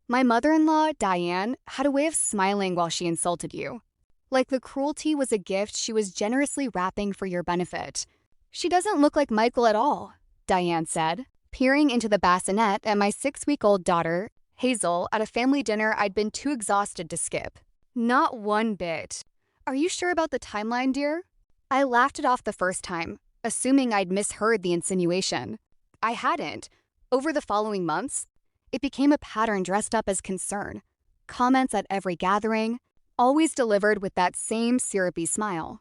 My mother-in-law, Diane, had a way of smiling while she insulted you. Like the cruelty was a gift she was generously wrapping for your benefit. She doesn't look like Michael at all, Diane said, peering into the bassinet at my 6-week-old daughter, Hazel, at a family dinner I'd been too exhausted to skip. Not one bit. Are you sure about the timeline, dear? I laughed it off the first time, assuming I'd misheard the insinuation. I hadn't. Over the following months, it became a pattern dressed up as concern. Comments at every gathering, always delivered with that same syrupy smile.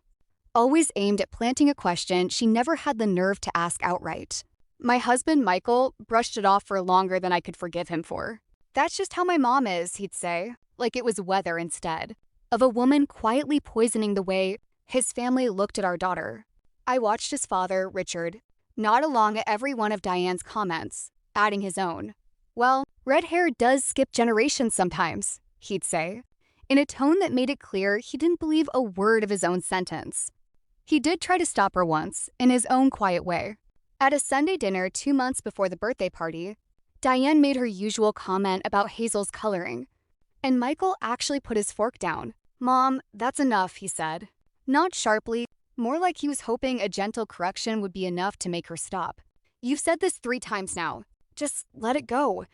Always aimed at planting a question she never had the nerve to ask outright. My husband, Michael, brushed it off for longer than I could forgive him for. That's just how my mom is, he'd say, like it was weather instead, of a woman quietly poisoning the way his family looked at our daughter. I watched his father, Richard, nod along at every one of Diane's comments, adding his own. Well, red hair does skip generations sometimes, he'd say, in a tone that made it clear he didn't believe a word of his own sentence. He did try to stop her once, in his own quiet way. At a Sunday dinner 2 months before the birthday party, Diane made her usual comment about Hazel's coloring, and Michael actually put his fork down. "Mom, that's enough," he said. Not sharply, more like he was hoping a gentle correction would be enough to make her stop. "You've said this 3 times now. Just let it go."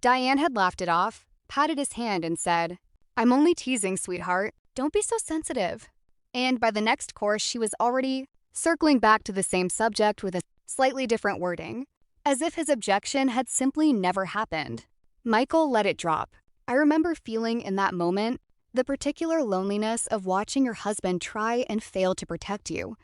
Diane had laughed it off, patted his hand, and said, "I'm only teasing, sweetheart. Don't be so sensitive." And by the next course, she was already circling back to the same subject with a slightly different wording, as if his objection had simply never happened. Michael let it drop. I remember feeling in that moment the particular loneliness of watching your husband try and fail to protect you,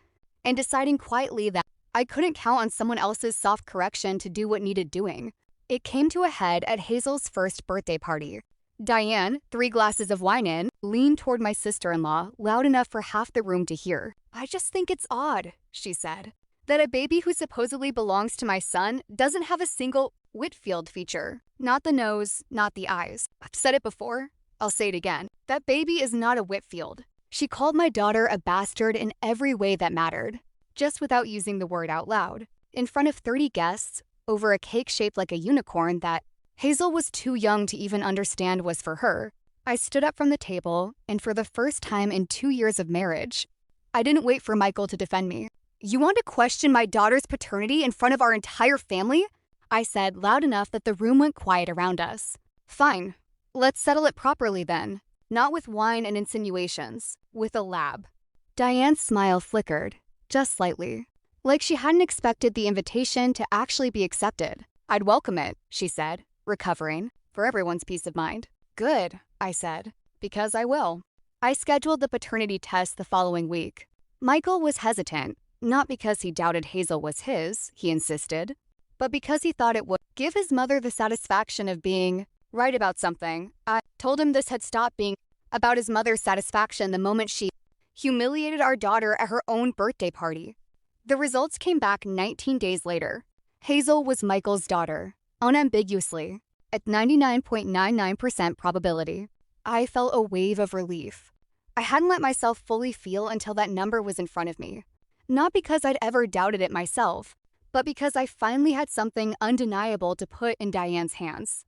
and deciding quietly that I couldn't count on someone else's soft correction to do what needed doing. It came to a head at Hazel's first birthday party. Diane, 3 glasses of wine in, leaned toward my sister-in-law, loud enough for half the room to hear. "I just think it's odd," she said, "that a baby who supposedly belongs to my son doesn't have a single Whitfield feature. Not the nose, not the eyes. I've said it before. I'll say it again. That baby is not a Whitfield." She called my daughter a bastard in every way that mattered, just without using the word out loud, in front of 30 guests, over a cake shaped like a unicorn that Hazel was too young to even understand was for her. I stood up from the table, and for the first time in 2 years of marriage, I didn't wait for Michael to defend me. "You want to question my daughter's paternity in front of our entire family?" I said, loud enough that the room went quiet around us. "Fine. Let's settle it properly then. Not with wine and insinuations. With a lab." Diane's smile flickered, just slightly, like she hadn't expected the invitation to actually be accepted. "I'd welcome it," she said, recovering, for everyone's peace of mind. "Good," I said, "because I will." I scheduled the paternity test the following week. Michael was hesitant, not because he doubted Hazel was his, he insisted, but because he thought it would give his mother the satisfaction of being right about something. I told him this had stopped being about his mother's satisfaction the moment she humiliated our daughter at her own birthday party. The results came back 19 days later. Hazel was Michael's daughter, unambiguously, at 99.99% probability. I felt a wave of relief. I hadn't let myself fully feel until that number was in front of me. Not because I'd ever doubted it myself, but because I finally had something undeniable to put in Diane's hands.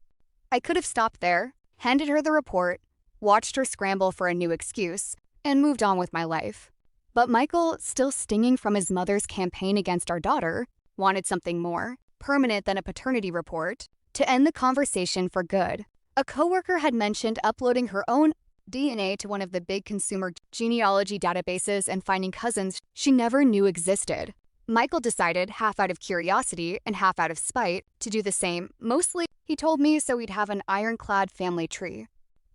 I could have stopped there, handed her the report, watched her scramble for a new excuse, and moved on with my life. But Michael, still stinging from his mother's campaign against our daughter, wanted something more permanent than a paternity report to end the conversation for good. A coworker had mentioned uploading her own DNA to one of the big consumer genealogy databases and finding cousins she never knew existed. Michael decided, half out of curiosity and half out of spite, to do the same. Mostly, he told me, so he'd have an ironclad family tree.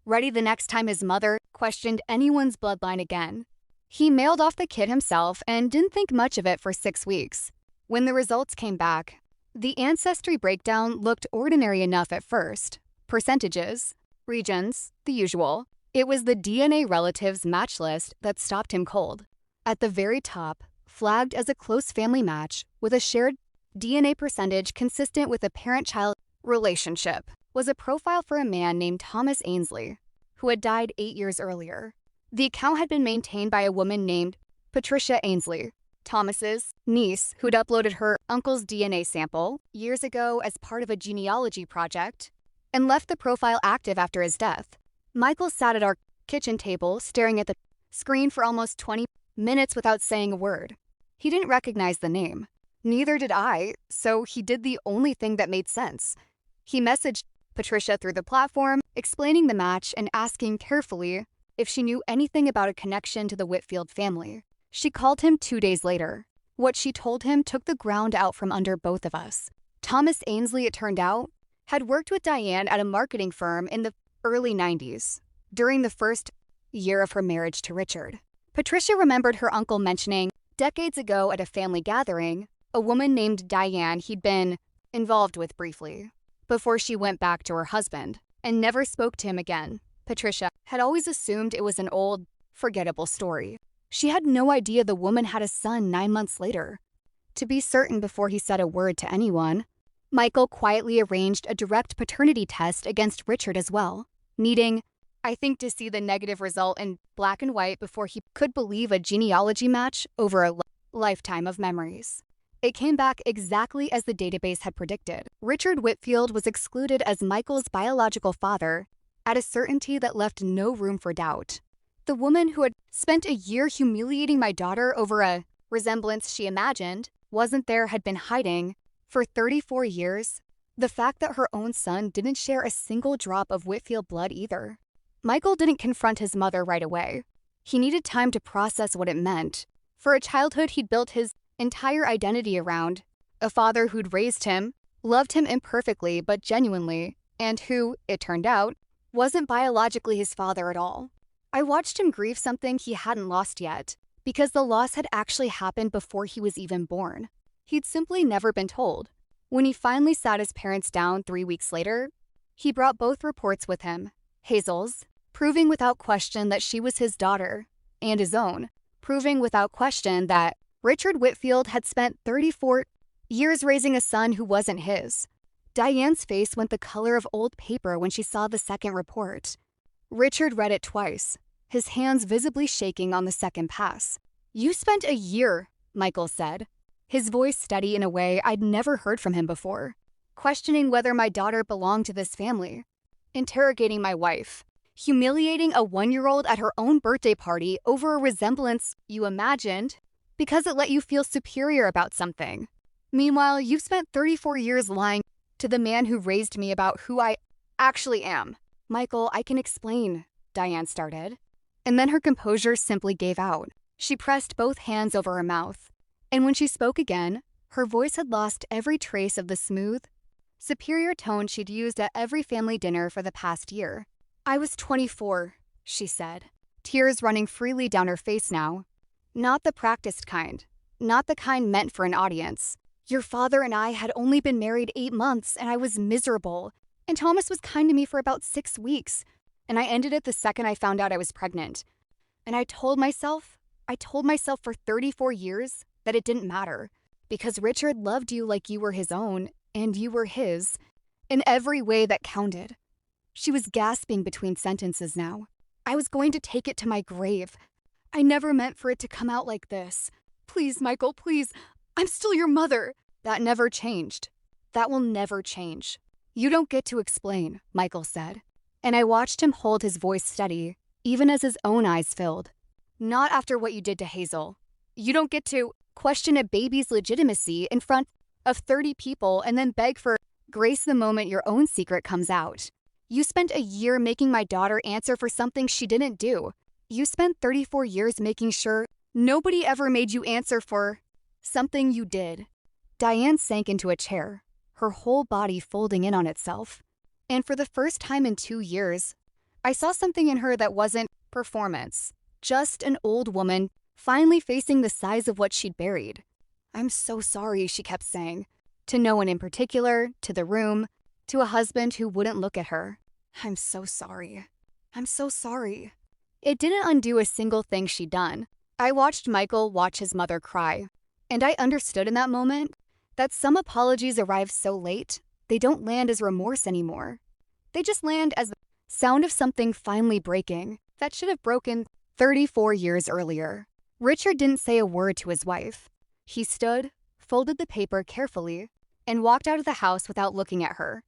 Ready the next time his mother questioned anyone's bloodline again. He mailed off the kit himself and didn't think much of it for 6 weeks. When the results came back, the ancestry breakdown looked ordinary enough at first. Percentages, regions, the usual. It was the DNA relatives match list that stopped him cold. At the very top, flagged as a close family match with a shared DNA percentage consistent with a parent-child relationship, was a profile for a man named Thomas Ainsley, who had died 8 years earlier. The account had been maintained by a woman named Patricia Ainsley, Thomas's niece, who'd uploaded her uncle's DNA sample years ago as part of a genealogy project, and left the profile active after his death. Michael sat at our kitchen table, staring at the screen for almost 20 minutes without saying a word. He didn't recognize the name. Neither did I, so he did the only thing that made sense. He messaged Patricia through the platform, explaining the match and asking carefully if she knew anything about a connection to the Whitfield family. She called him 2 days later. What she told him took the ground out from under both of us. Thomas Ainsley, it turned out, had worked with Diane at a marketing firm in the early 90s, during the first year of her marriage to Richard. Patricia remembered her uncle mentioning, decades ago at a family gathering, a woman named Diane he'd been involved with briefly, before she went back to her husband, and never spoke to him again. Patricia had always assumed it was an old, forgettable story. She had no idea the woman had a son 9 months later. To be certain before he said a word to anyone, Michael quietly arranged a direct paternity test against Richard as well, needing, I think, to see the negative result in black and white before he could believe a genealogy match over a lifetime of memories. It came back exactly as the database had predicted. Richard Whitfield was excluded as Michael's biological father at a certainty that left no room for doubt. The woman who had spent a year humiliating my daughter over a resemblance she imagined wasn't there had been hiding for 34 years. The fact that her own son didn't share a single drop of Whitfield blood either. Michael didn't confront his mother right away. He needed time to process what it meant. For a childhood he'd built his entire identity around, a father who'd raised him, loved him imperfectly but genuinely, and who, it turned out, wasn't biologically his father at all. I watched him grieve something he hadn't lost yet, because the loss had actually happened before he was even born. He'd simply never been told. When he finally sat his parents down 3 weeks later, he brought both reports with him, Hazel's, proving without question that she was his daughter, and his own, proving without question that Richard Whitfield had spent 34 years raising a son who wasn't his. Diane's face went the color of old paper when she saw the second report. Richard read it twice, his hands visibly shaking on the second pass. "You spent a year," Michael said, his voice steady in a way I'd never heard from him before, questioning whether my daughter belonged to this family, interrogating my wife, humiliating a 1-year-old at her own birthday party over a resemblance you imagined because it let you feel superior about something. Meanwhile, you've spent 34 years lying to the man who raised me about who I actually am. "Michael, I can explain," Diane started. And then her composure simply gave out. She pressed both hands over her mouth. And when she spoke again, her voice had lost every trace of the smooth, superior tone she'd used at every family dinner for the past year. "I was 24, she said, tears running freely down her face now. "Not the practiced kind. Not the kind meant for an audience. Your father and I had only been married 8 months, and I was miserable. And Thomas was kind to me for about 6 weeks. And I ended it the second I found out I was pregnant. And I told myself for 34 years that it didn't matter, because Richard loved you like you were his own, and you were his, in every way that counted." She was gasping between sentences now. "I was going to take it to my grave. I never meant for it to come out like this. Please, Michael, please. I'm still your mother." "That never changed. That will never change. You don't get to explain," Michael said. And I watched him hold his voice steady, even as his own eyes filled. "Not after what you did to Hazel. You don't get to question a baby's legitimacy in front of 30 people and then beg for grace the moment your own secret comes out. You spent a year making my daughter answer for something she didn't do. You spent 34 years making sure nobody ever made you answer for something you did." Diane sank into a chair, her whole body folding in on itself. And for the first time in 2 years, I saw something in her that wasn't performance, just an old woman finally facing the size of what she'd buried. "I'm so sorry," she kept saying, to no one in particular, to the room, to a husband who wouldn't look at her. "I'm so sorry. I'm so sorry." It didn't undo a single thing she'd done. I watched Michael watch his mother cry, and I understood in that moment that some apologies arrive so late, they don't land as remorse anymore. They just land as the sound of something finally breaking that should have broken 34 years earlier. Richard didn't say a word to his wife. He stood, folded the paper carefully, and walked out of the house without looking at her.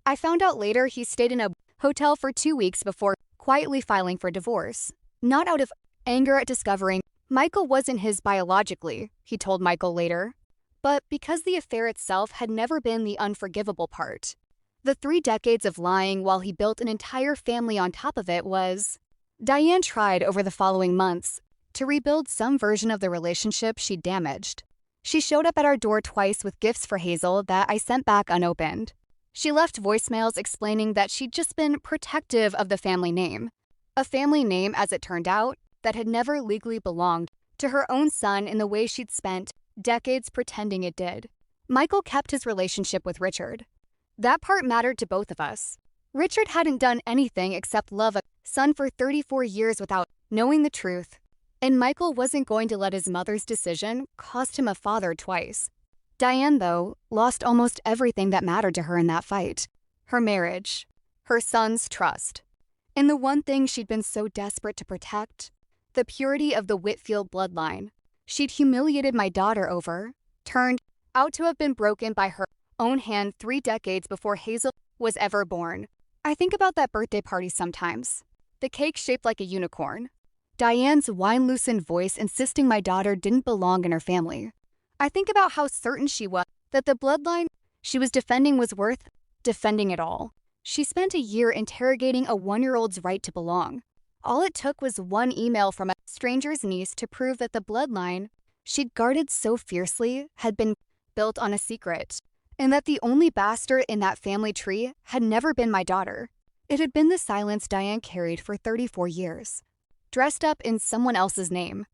I found out later he stayed in a hotel for 2 weeks before quietly filing for divorce. Not out of anger at discovering Michael wasn't his biologically, he told Michael later, but because the affair itself had never been the unforgivable part. The 3 decades of lying while he built an entire family on top of it was. Diane tried over the following months to rebuild some version of the relationship she'd damaged. She showed up at our door twice with gifts for Hazel that I sent back unopened. She left voicemails explaining that she'd just been protective of the family name. A family name, as it turned out, that had never legally belonged to her own son in the way she'd spent decades pretending it did. Michael kept his relationship with Richard. That part mattered to both of us. Richard hadn't done anything except love a son for 34 years without knowing the truth. And Michael wasn't going to let his mother's decision cost him a father twice. Diane, though, lost almost everything that mattered to her in that fight. Her marriage, her son's trust, and the one thing she'd been so desperate to protect, the purity of the Whitfield bloodline. She'd humiliated my daughter over, turned out to have been broken by her own hand 3 decades before Hazel was ever born. I think about that birthday party sometimes. The cake shaped like a unicorn. Diane's wine-loosened voice insisting my daughter didn't belong in her family. I think about how certain she was that the bloodline she was defending was worth defending it all. She spent a year interrogating a 1-year-old's right to belong. All it took was one email from a stranger's niece to prove that the bloodline she'd guarded so fiercely had been built on a secret, and that the only bastard in that family tree had never been my daughter. It had been the silence Diane carried for 34 years, dressed up in someone else's name.